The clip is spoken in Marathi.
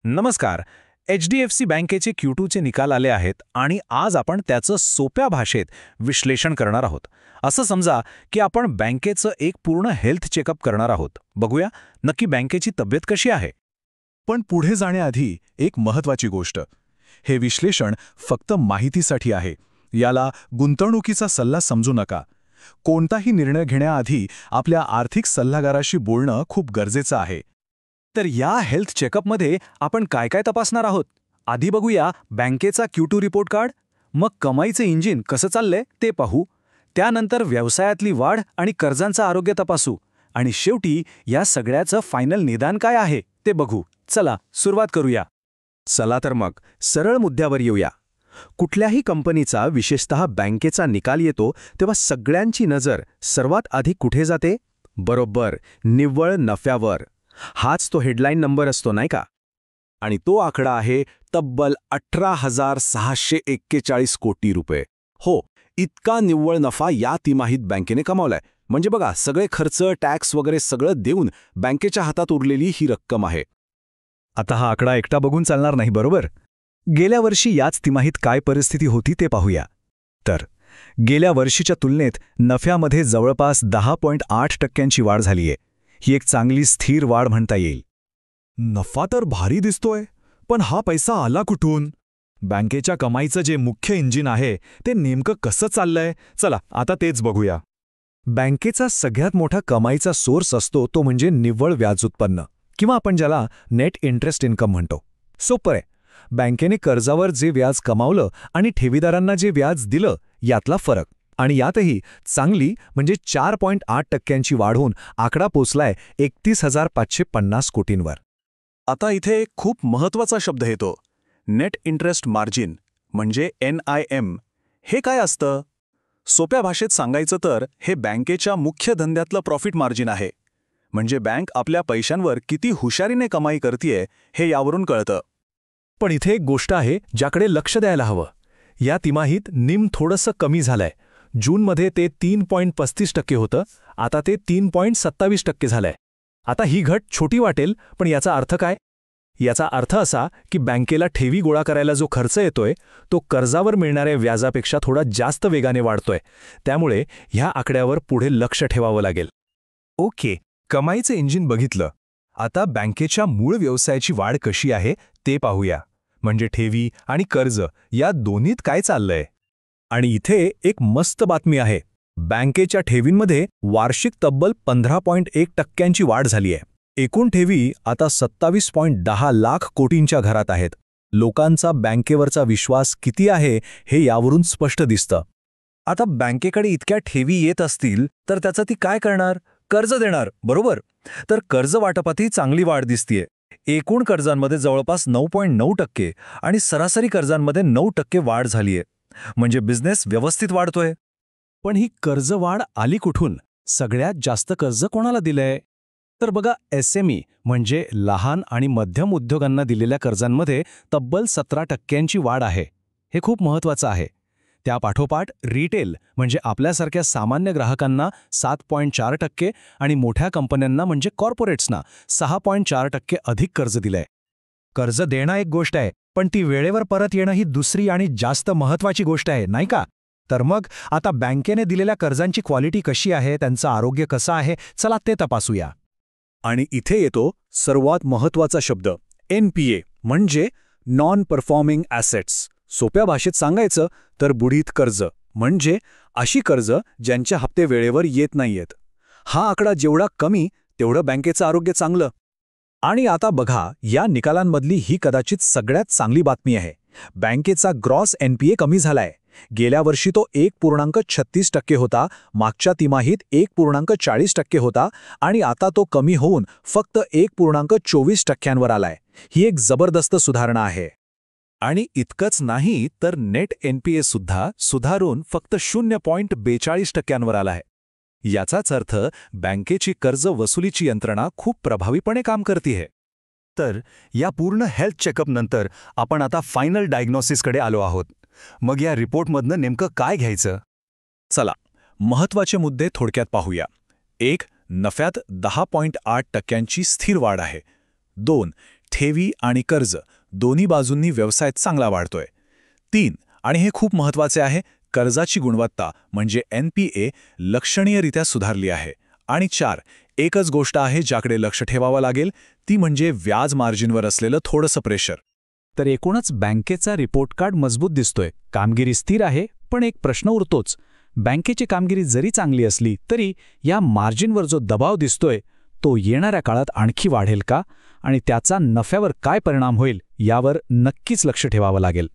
नमस्कार. HDFC बँकेचे Q2चे निकाल आले आहेत आणि आज आपण त्याचं सोप्या भाषेत विश्लेषण करणार आहोत. असं समजा की आपण बँकेचं एक पूर्ण हेल्थ चेकअप करणार आहोत. बघूया नक्की बँकेची तब्येत कशी आहे. पण पुढे जाण्याआधी एक महत्त्वाची गोष्ट. हे विश्लेषण फक्त माहितीसाठी आहे. याला गुंतवणुकीचा सल्ला समजू नका. कोणताही निर्णय घेण्याआधी आपल्या आर्थिक सल्लागाराशी बोलणं खूप गरजेचं आहे. तर या हेल्थ चेकअपमध्ये आपण काय काय तपासणार आहोत. आधी बघूया बँकेचा Q2 रिपोर्ट कार्ड. मग कमाईचे इंजिन कसं चाललंय ते पाहू. त्यानंतर व्यवसायातली वाढ आणि कर्जांचं आरोग्य तपासू. आणि शेवटी या सगळ्याचं फायनल निदान काय आहे ते बघू. चला सुरुवात करूया. चला तर मग सरळ मुद्द्यावर येऊया. कुठल्याही कंपनीचा विशेषतः बँकेचा निकाल येतो तेव्हा सगळ्यांची नजर सर्वात आधी कुठे जाते? बरोबर, निव्वळ नफ्यावर. हाच तो हेडलाईन नंबर असतो नाही का? आणि तो आकडा आहे तब्बल 18,641 कोटी रुपये. हो, इतका निव्वळ नफा या तिमाहीत बँकेने कमावलाय. म्हणजे बघा, सगळे खर्च, टॅक्स वगैरे सगळं देऊन बँकेच्या हातात उरलेली ही रक्कम आहे. आता हा आकडा एकटा बघून चालणार नाही, बरोबर? गेल्या वर्षी याच तिमाहीत काय परिस्थिती होती ते पाहूया. तर गेल्या वर्षीच्या तुलनेत नफ्यामध्ये जवळपास 10.8% वाढ झालीये. ही एक चांगली स्थिर वाढ म्हणता येईल. नफा तर भारी दिसतोय, पण हा पैसा आला कुठून? बँकेच्या कमाईचं जे मुख्य इंजिन आहे ते नेमकं कसं चाललंय? चला आता तेच बघूया. बँकेचा सगळ्यात मोठा कमाईचा सोर्स असतो तो म्हणजे निव्वळ व्याज उत्पन्न, किंवा आपण ज्याला नेट इंटरेस्ट इन्कम म्हणतो. सोपं आहे. बँकेने कर्जावर जे व्याज कमावलं आणि ठेवीदारांना जे व्याज दिलं यातला फरक. आणि यातही चांगली म्हणजे 4.8% वाढ होऊन आकडा पोचलाय 31,550 कोटींवर. आता इथे एक खूप महत्त्वाचा शब्द येतो, नेट इंटरेस्ट मार्जिन म्हणजे NIM. हे काय असतं? सोप्या भाषेत सांगायचं तर हे बँकेच्या मुख्य धंद्यातलं प्रॉफिट मार्जिन आहे. म्हणजे बँक आपल्या पैशांवर किती हुशारीने कमाई करतेय हे यावरून कळतं. पण इथे एक गोष्ट आहे ज्याकडे लक्ष द्यायला हवं. या तिमाहीत निम थोडंसं कमी झालंय. जूनमध्ये ते 3.35% होतं, आता ते 3.27% झालंय. आता ही घट छोटी वाटेल, पण याचा अर्थ काय? याचा अर्थ असा की बँकेला ठेवी गोळा करायला जो खर्च येतोय तो कर्जावर मिळणाऱ्या व्याजापेक्षा थोडा जास्त वेगाने वाढतोय. त्यामुळे ह्या आकड्यावर पुढे लक्ष ठेवावं लागेल. ओके, कमाईचं इंजिन बघितलं. आता बँकेच्या मूळ व्यवसायाची वाढ कशी आहे ते पाहूया. म्हणजे ठेवी आणि कर्ज या दोन्हीत काय चाललंय? आणि इथे एक मस्त बातमी आहे. बँकेच्या ठेवींमध्ये वार्षिक तब्बल 15.1% वाढ झालीय. एकूण ठेवी आता 27.10 लाख कोटींच्या घरात आहेत. लोकांचा बँकेवरचा विश्वास किती आहे हे यावरून स्पष्ट दिसतं. आता बँकेकडे इतक्या ठेवी येत असतील तर त्याचं ती काय करणार? कर्ज देणार, बरोबर? तर कर्ज वाटपातही चांगली वाढ दिसतीये. एकूण कर्जांमध्ये जवळपास 9.9% आणि सरासरी कर्जांमध्ये 9% वाढ झालीये. म्हणजे बिझनेस व्यवस्थित वाढतोय. पण ही कर्जवाढ आली कुठून? सगळ्यात जास्त कर्ज कोणाला दिलंय? तर बघा, SME म्हणजे लहान आणि मध्यम उद्योगांना दिलेल्या कर्जांमध्ये तब्बल 17% वाढ आहे. हे खूप महत्त्वाचं आहे. त्यापाठोपाठ रिटेल म्हणजे आपल्यासारख्या सामान्य ग्राहकांना 7.4% आणि मोठ्या कंपन्यांना म्हणजे कॉर्पोरेट्सना 6.4% अधिक कर्ज दिलंय. कर्ज देणं एक गोष्ट आहे, पण ती वेळेवर परत येणं ही दुसरी आणि जास्त महत्त्वाची गोष्ट आहे, नाही का? तर मग आता बँकेने दिलेल्या कर्जांची क्वालिटी कशी आहे, त्यांचं आरोग्य कसं आहे, चला ते तपासूया. आणि इथे येतो सर्वात महत्त्वाचा शब्द, NPA म्हणजे नॉन परफॉर्मिंग ॲसेट्स. सोप्या भाषेत सांगायचं तर बुडीत कर्ज, म्हणजे अशी कर्ज ज्यांचे हप्ते वेळेवर येत नाहीयेत. हा आकडा जेवढा कमी तेवढं बँकेचं आरोग्य चांगलं. आणि आता बघा, या निकालांमधली ही कदाचित सगळ्यात चांगली बातमी आहे. बँकेचा ग्रॉस NPA कमी झालाय. गेल्या वर्षी तो 1.36% होता, मागच्या तिमाहीत 1.40% होता आणि आता तो कमी होऊन फक्त 1.24% आलाय. ही एक जबरदस्त सुधारणा आहे. आणि इतकंच नाही तर नेट NPA सुद्धा सुधारून फक्त 0.42% आला आहे. याचाच अर्थ बँकेची कर्ज वसुलीची यंत्रणा खूप प्रभावीपणे काम करतेय. तर या पूर्ण हेल्थ चेकअप नंतर आपण आता फायनल डायग्नोसिसकडे आलो आहोत. मग या रिपोर्टमधनं नेमकं काय घ्यायचं? चला, महत्त्वाचे मुद्दे थोडक्यात पाहूया. 1. नफ्यात 10.8% स्थिर वाढ आहे. 2. ठेवी आणि कर्ज दोन्ही बाजूंनी व्यवसाय चांगला वाढतोय. 3. आणि हे खूप महत्त्वाचे आहे, कर्जाची गुणवत्ता म्हणजे NPA लक्षणीयरित्या सुधारली आहे. आणि 4. एकच गोष्ट आहे ज्याकडे लक्ष ठेवावं लागेल, ती म्हणजे व्याज मार्जिनवर असलेलं थोडंसं प्रेशर. तर एकूणच बँकेचा रिपोर्ट कार्ड मजबूत दिसतोय, कामगिरी स्थिर आहे, पण एक प्रश्न उरतोच. बँकेची कामगिरी जरी चांगली असली तरी या मार्जिनवर जो दबाव दिसतोय तो येणाऱ्या काळात आणखी वाढेल का आणि त्याचा नफ्यावर काय परिणाम होईल यावर नक्कीच लक्ष ठेवावं लागेल.